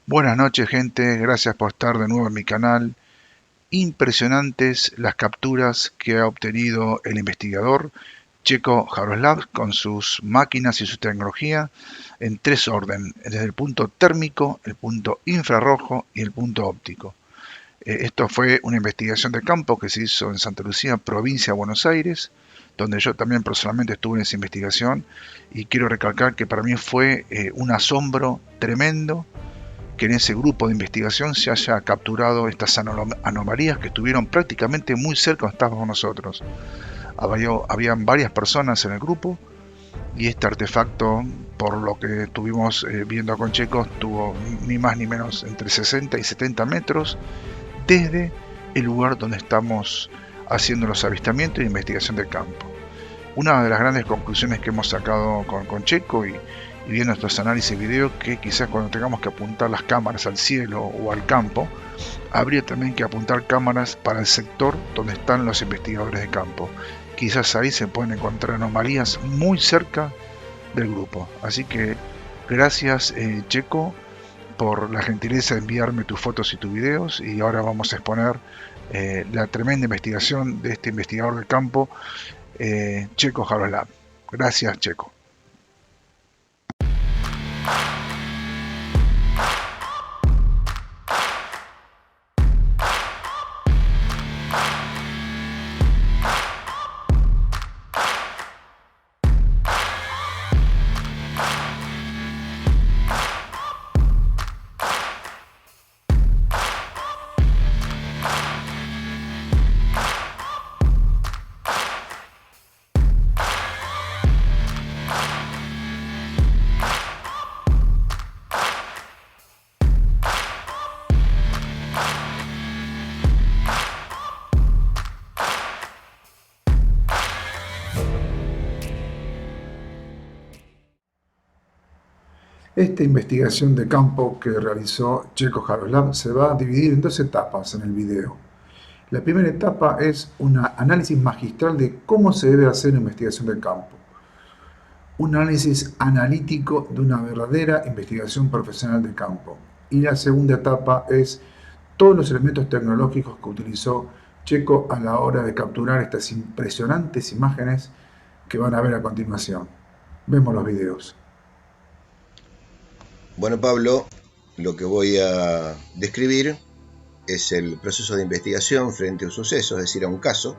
Buenas noches, gente. Gracias por estar de nuevo en mi canal. Impresionantes las capturas que ha obtenido el investigador Checo Jaroslav con sus máquinas y su tecnología en tres órdenes, desde el punto térmico, el punto infrarrojo y el punto óptico. Esto fue una investigación de campo que se hizo en Santa Lucía, provincia de Buenos Aires, donde yo también personalmente estuve en esa investigación, y quiero recalcar que para mí fue un asombro tremendo que en ese grupo de investigación se haya capturado estas anomalías que estuvieron prácticamente muy cerca donde estábamos nosotros. Habían varias personas en el grupo y este artefacto, por lo que estuvimos viendo con Checo, tuvo ni más ni menos entre 60 y 70 metros desde el lugar donde estamos haciendo los avistamientos e investigación del campo. Una de las grandes conclusiones que hemos sacado con Checo y viendo estos análisis video, que quizás cuando tengamos que apuntar las cámaras al cielo o al campo, habría también que apuntar cámaras para el sector donde están los investigadores de campo. Quizás ahí se pueden encontrar anomalías muy cerca del grupo. Así que gracias Checo por la gentileza de enviarme tus fotos y tus videos, y ahora vamos a exponer la tremenda investigación de este investigador del campo, Checo Jaroslav. Gracias, Checo. Esta investigación de campo que realizó Checo Jaroslav se va a dividir en dos etapas en el video. La primera etapa es un análisis magistral de cómo se debe hacer una investigación de campo. Un análisis analítico de una verdadera investigación profesional de campo. Y la segunda etapa es todos los elementos tecnológicos que utilizó Checo a la hora de capturar estas impresionantes imágenes que van a ver a continuación. Vemos los videos. Bueno, Pablo, lo que voy a describir es el proceso de investigación frente a un suceso, es decir, a un caso.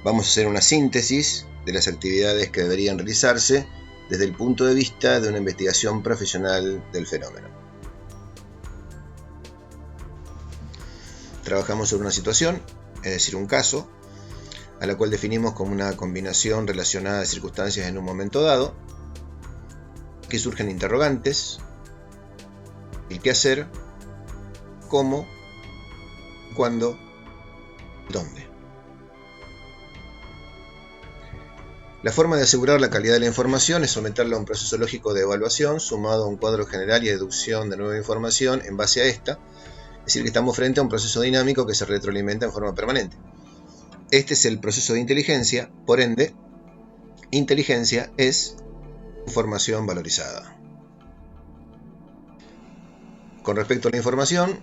Vamos a hacer una síntesis de las actividades que deberían realizarse desde el punto de vista de una investigación profesional del fenómeno. Trabajamos sobre una situación, es decir, un caso, a la cual definimos como una combinación relacionada de circunstancias en un momento dado, que surgen interrogantes, el qué hacer, cómo, cuándo, dónde. La forma de asegurar la calidad de la información es someterla a un proceso lógico de evaluación sumado a un cuadro general y deducción de nueva información en base a esta, es decir, que estamos frente a un proceso dinámico que se retroalimenta en forma permanente. Este es el proceso de inteligencia, por ende, inteligencia es información valorizada. Con respecto a la información,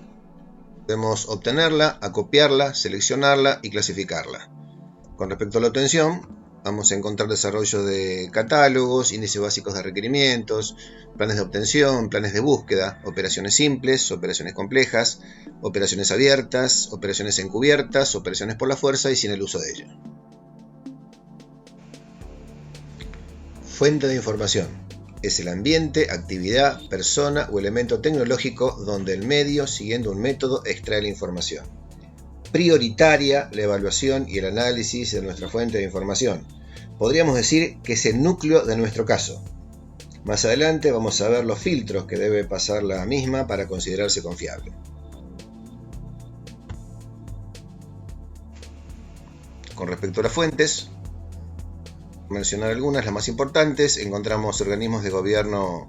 podemos obtenerla, acopiarla, seleccionarla y clasificarla. Con respecto a la obtención, vamos a encontrar desarrollo de catálogos, índices básicos de requerimientos, planes de obtención, planes de búsqueda, operaciones simples, operaciones complejas, operaciones abiertas, operaciones encubiertas, operaciones por la fuerza y sin el uso de ella. Fuente de información. Es el ambiente, actividad, persona o elemento tecnológico donde el medio, siguiendo un método, extrae la información. Prioritaria la evaluación y el análisis de nuestra fuente de información. Podríamos decir que es el núcleo de nuestro caso. Más adelante vamos a ver los filtros que debe pasar la misma para considerarse confiable. Con respecto a las fuentes, mencionar algunas, las más importantes, encontramos organismos de gobierno,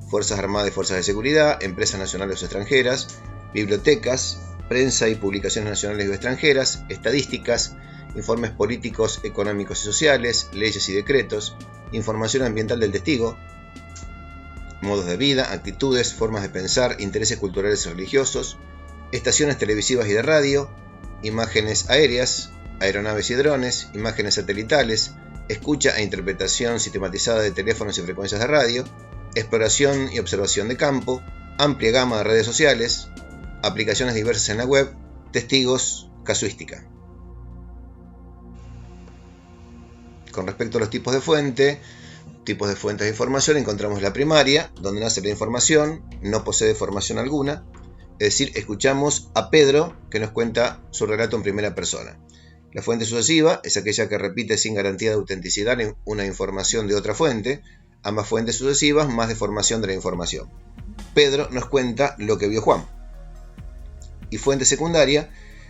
Fuerzas Armadas y Fuerzas de Seguridad, empresas nacionales o extranjeras, bibliotecas, prensa y publicaciones nacionales o extranjeras, estadísticas, informes políticos, económicos y sociales, leyes y decretos, información ambiental del testigo, modos de vida, actitudes, formas de pensar, intereses culturales y religiosos, estaciones televisivas y de radio, imágenes aéreas, aeronaves y drones, imágenes satelitales, escucha e interpretación sistematizada de teléfonos y frecuencias de radio, exploración y observación de campo, amplia gama de redes sociales, aplicaciones diversas en la web, testigos, casuística. Con respecto a los tipos de fuentes de información, encontramos la primaria, donde nace la información, no posee formación alguna, es decir, escuchamos a Pedro que nos cuenta su relato en primera persona. La fuente sucesiva es aquella que repite sin garantía de autenticidad una información de otra fuente, ambas fuentes sucesivas más deformación de la información. Pedro nos cuenta lo que vio Juan. Y fuente secundaria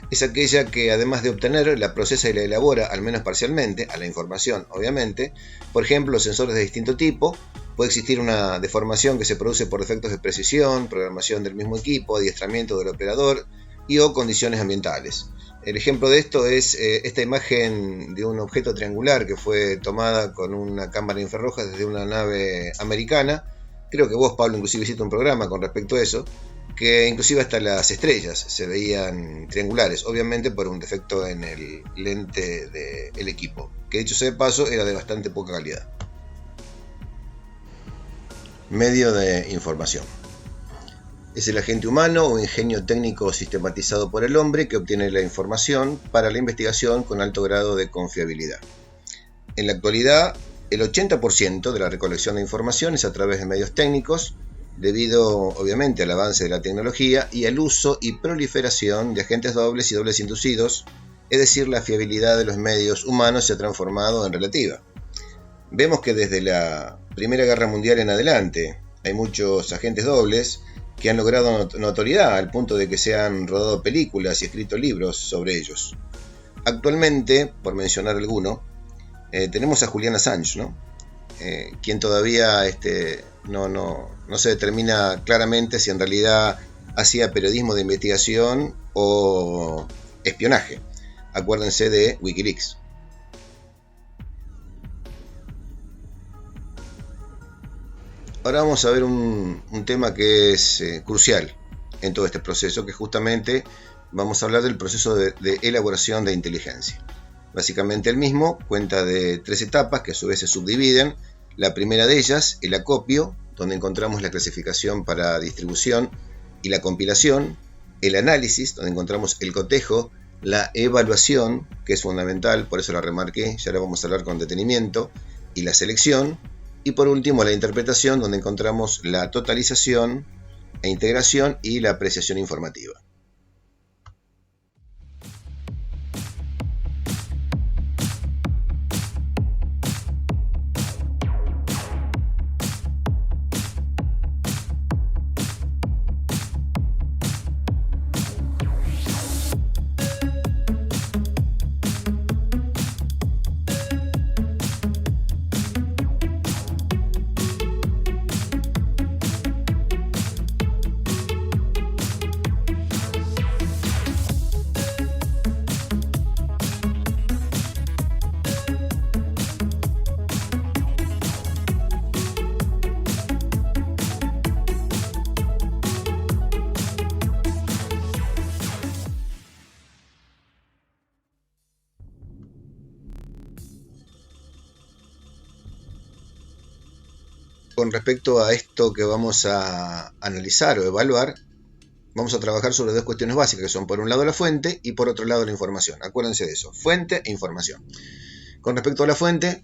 es aquella que, además de obtener, la procesa y la elabora, al menos parcialmente, a la información, obviamente. Por ejemplo, los sensores de distinto tipo. Puede existir una deformación que se produce por defectos de precisión, programación del mismo equipo, adiestramiento del operador y o condiciones ambientales. El ejemplo de esto es esta imagen de un objeto triangular que fue tomada con una cámara infrarroja desde una nave americana. Creo que vos, Pablo, inclusive hiciste un programa con respecto a eso, que inclusive hasta las estrellas se veían triangulares, obviamente por un defecto en el lente del equipo, que dicho sea de paso era de bastante poca calidad. Medio de información. Es el agente humano o ingenio técnico sistematizado por el hombre que obtiene la información para la investigación con alto grado de confiabilidad. En la actualidad, el 80% de la recolección de información es a través de medios técnicos, debido obviamente al avance de la tecnología y al uso y proliferación de agentes dobles y dobles inducidos, es decir, la fiabilidad de los medios humanos se ha transformado en relativa. Vemos que desde la Primera Guerra Mundial en adelante hay muchos agentes dobles que han logrado notoriedad al punto de que se han rodado películas y escrito libros sobre ellos. Actualmente, por mencionar alguno, tenemos a Julian Assange, ¿no? Quien todavía no se determina claramente si en realidad hacía periodismo de investigación o espionaje. Acuérdense de Wikileaks. Ahora vamos a ver un tema que es crucial en todo este proceso, que justamente vamos a hablar del proceso de elaboración de inteligencia. Básicamente el mismo cuenta de 3 etapas que a su vez se subdividen. La primera de ellas, el acopio, donde encontramos la clasificación para distribución y la compilación. El análisis, donde encontramos el cotejo. La evaluación, que es fundamental, por eso la remarqué, ya la vamos a hablar con detenimiento. Y la selección. Y por último, la interpretación, donde encontramos la totalización e integración y la apreciación informativa. Con respecto a esto que vamos a analizar o evaluar, vamos a trabajar sobre 2 cuestiones básicas, que son por un lado la fuente y por otro lado la información. Acuérdense de eso, fuente e información. Con respecto a la fuente,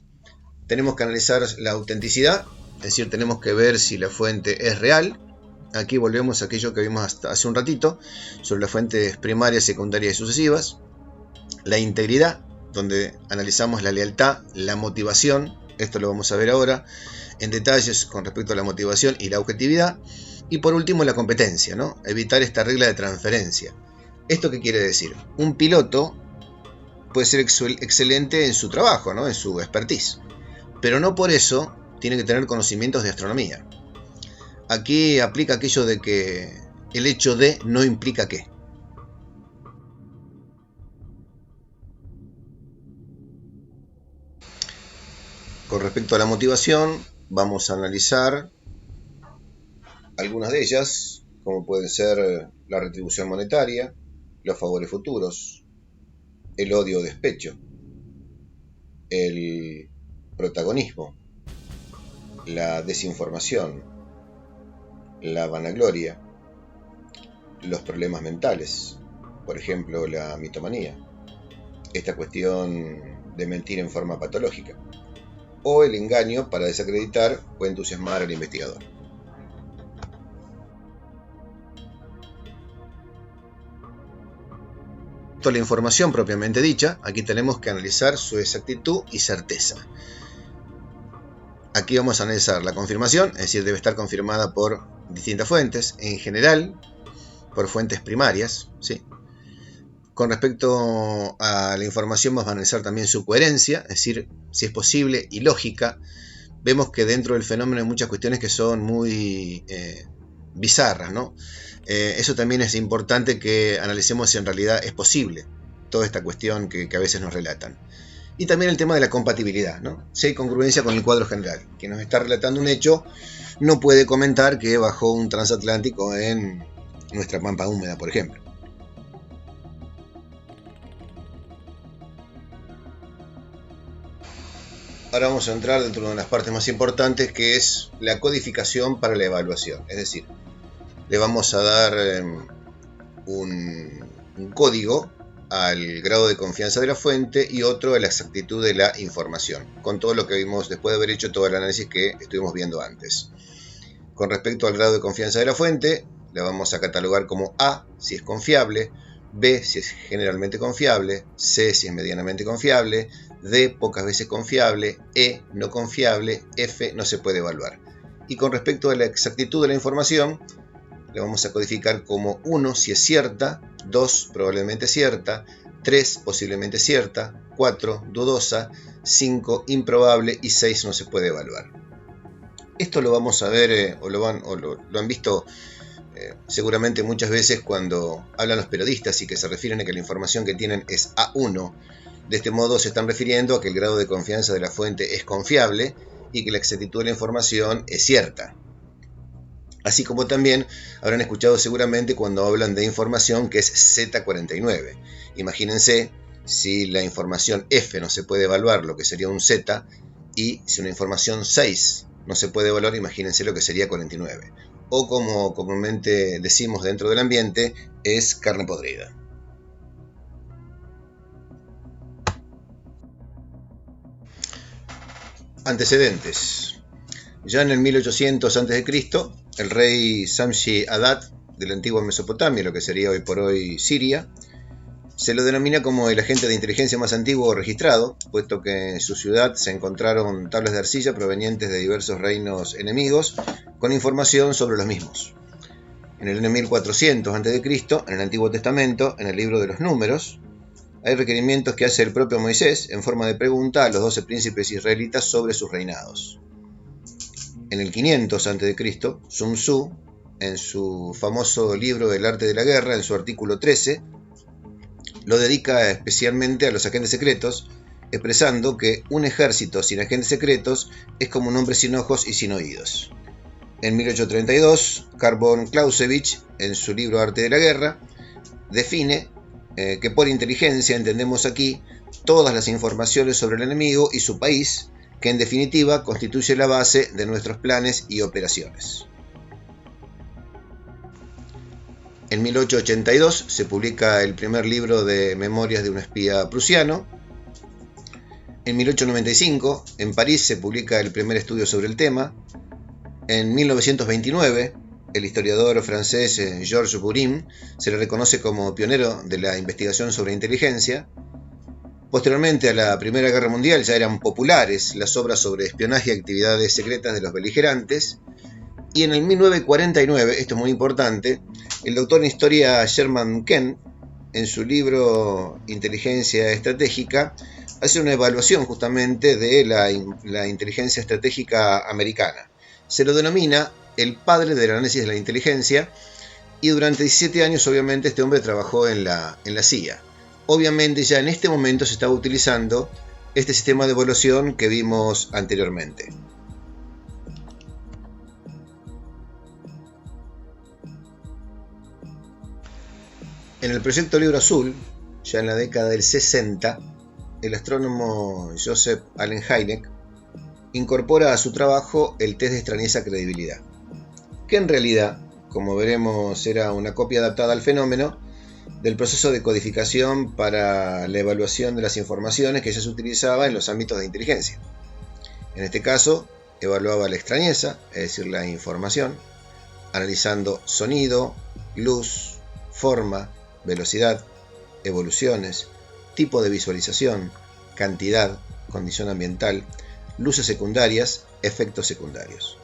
tenemos que analizar la autenticidad, es decir, tenemos que ver si la fuente es real. Aquí volvemos a aquello que vimos hasta hace un ratito, sobre las fuentes primarias, secundarias y sucesivas. La integridad, donde analizamos la lealtad, la motivación, esto lo vamos a ver ahora en detalles con respecto a la motivación y la objetividad. Y por último, la competencia, ¿no? Evitar esta regla de transferencia. ¿Esto qué quiere decir? Un piloto puede ser excelente en su trabajo, ¿no? En su expertise, pero no por eso tiene que tener conocimientos de astronomía. Aquí aplica aquello de que el hecho de no implica que. Con respecto a la motivación, vamos a analizar Algunas de ellas, como pueden ser la retribución monetaria, los favores futuros, el odio o despecho, el protagonismo, la desinformación, la vanagloria, los problemas mentales, por ejemplo la mitomanía, esta cuestión de mentir en forma patológica, o el engaño para desacreditar o entusiasmar al investigador. La información propiamente dicha, aquí tenemos que analizar su exactitud y certeza. Aquí vamos a analizar la confirmación, es decir, debe estar confirmada por distintas fuentes, en general por fuentes primarias, ¿sí? Con respecto a la información vamos a analizar también su coherencia, es decir, si es posible y lógica. Vemos que dentro del fenómeno hay muchas cuestiones que son muy bizarras, ¿no? Eso también es importante que analicemos si en realidad es posible toda esta cuestión que a veces nos relatan. Y también el tema de la compatibilidad, ¿no? Si hay congruencia con el cuadro general. Quien nos está relatando un hecho no puede comentar que bajó un transatlántico en nuestra pampa húmeda, por ejemplo. Ahora vamos a entrar dentro de una de las partes más importantes, que es la codificación para la evaluación. Es decir, le vamos a dar un código al grado de confianza de la fuente y otro a la exactitud de la información, con todo lo que vimos después de haber hecho todo el análisis que estuvimos viendo antes. Con respecto al grado de confianza de la fuente, la vamos a catalogar como A, si es confiable, B, si es generalmente confiable, C, si es medianamente confiable, D, pocas veces confiable, E, no confiable, F, no se puede evaluar. Y con respecto a la exactitud de la información, la vamos a codificar como 1 si es cierta, 2 probablemente cierta, 3 posiblemente cierta, 4 dudosa, 5 improbable y 6 no se puede evaluar. Esto lo vamos a ver lo han visto seguramente muchas veces cuando hablan los periodistas y que se refieren a que la información que tienen es A1. De este modo se están refiriendo a que el grado de confianza de la fuente es confiable y que la exactitud de la información es cierta. Así como también habrán escuchado seguramente cuando hablan de información que es Z49. Imagínense si la información F no se puede evaluar, lo que sería un Z, y si una información 6 no se puede evaluar, imagínense lo que sería 49. O como comúnmente decimos dentro del ambiente, es carne podrida. Antecedentes. Ya en el 1800 a.C., el rey Samshi-Adad de la antigua Mesopotamia, lo que sería hoy por hoy Siria, se lo denomina como el agente de inteligencia más antiguo registrado, puesto que en su ciudad se encontraron tablas de arcilla provenientes de diversos reinos enemigos con información sobre los mismos. En el año 1400 a.C., en el Antiguo Testamento, en el libro de los Números, hay requerimientos que hace el propio Moisés en forma de pregunta a los 12 príncipes israelitas sobre sus reinados. En el 500 a.C., Sun Tzu, en su famoso libro El arte de la guerra, en su artículo 13, lo dedica especialmente a los agentes secretos, expresando que un ejército sin agentes secretos es como un hombre sin ojos y sin oídos. En 1832, Karl von Clausewitz, en su libro Arte de la guerra, define que por inteligencia entendemos aquí todas las informaciones sobre el enemigo y su país, que en definitiva constituye la base de nuestros planes y operaciones. En 1882 se publica el primer libro de Memorias de un espía prusiano. En 1895 en París se publica el primer estudio sobre el tema. En 1929 el historiador francés Georges Burin se le reconoce como pionero de la investigación sobre inteligencia. Posteriormente a la Primera Guerra Mundial ya eran populares las obras sobre espionaje y actividades secretas de los beligerantes. Y en el 1949, esto es muy importante, el doctor en historia Sherman Kent, en su libro Inteligencia Estratégica, hace una evaluación justamente de la inteligencia estratégica americana. Se lo denomina el padre del análisis de la inteligencia y durante 17 años obviamente este hombre trabajó en la CIA. Obviamente ya en este momento se estaba utilizando este sistema de evaluación que vimos anteriormente. En el proyecto Libro Azul, ya en la década del 60, el astrónomo Joseph Allen Hynek incorpora a su trabajo el test de extrañeza-credibilidad, que en realidad, como veremos, era una copia adaptada al fenómeno del proceso de codificación para la evaluación de las informaciones que ya se utilizaba en los ámbitos de inteligencia. En este caso, evaluaba la extrañeza, es decir, la información, analizando sonido, luz, forma, velocidad, evoluciones, tipo de visualización, cantidad, condición ambiental, luces secundarias, efectos secundarios.